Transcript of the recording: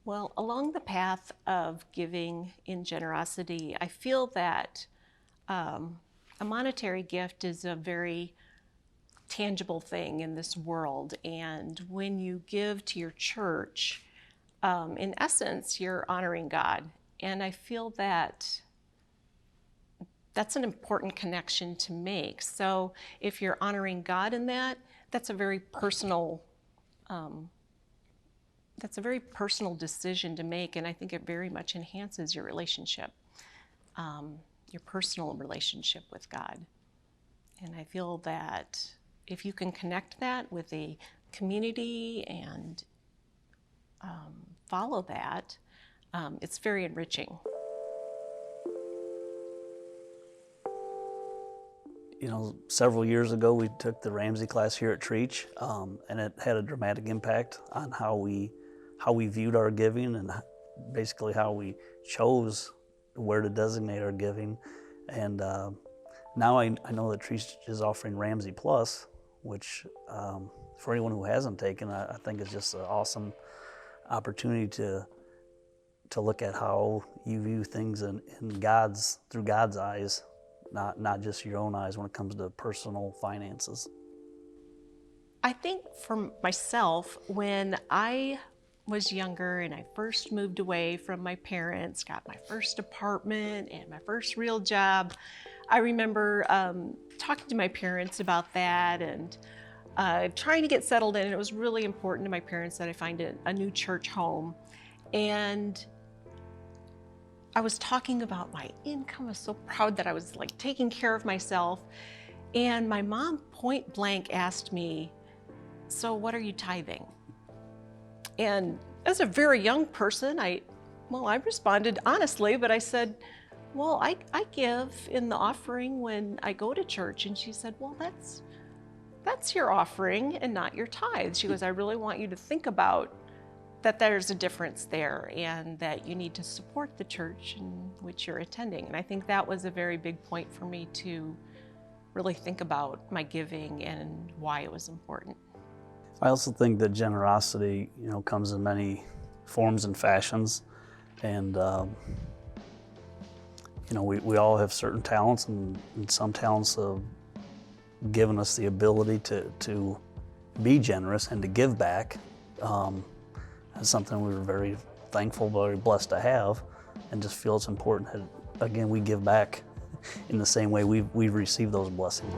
Well, along the path of giving in generosity, I feel that a monetary gift is a very tangible thing in this world. And when you give to your church, in essence, you're honoring God. And I feel that that's an important connection to make. So if you're honoring God in that, that's a very personal decision to make, and I think it very much enhances your relationship, your personal relationship with God. And I feel that if you can connect that with a community and follow that, it's very enriching. Several years ago we took the Ramsey class here at Trietsch, and it had a dramatic impact on how we viewed our giving and basically how we chose where to designate our giving. And now I know that Trietsch is offering Ramsey Plus, which for anyone who hasn't taken, I think is just an awesome opportunity to look at how you view things through God's eyes, not just your own eyes when it comes to personal finances. I think for myself, when I was younger and I first moved away from my parents, got my first apartment and my first real job, I remember talking to my parents about that and trying to get settled in. It was really important to my parents that I find a new church home. And I was talking about my income. I was so proud that I was like taking care of myself. And my mom point blank asked me, "So what are you tithing?" And as a very young person, I responded honestly, but I said, "Well, I give in the offering when I go to church." And she said, "Well, that's your offering and not your tithe." She goes, "I really want you to think about that there's a difference there and that you need to support the church in which you're attending." And I think that was a very big point for me to really think about my giving and why it was important. I also think that generosity, comes in many forms and fashions, and we all have certain talents, and some talents have given us the ability to be generous and to give back. That's something we were very thankful, very blessed to have, and just feel it's important that, again, we give back in the same way we've received those blessings.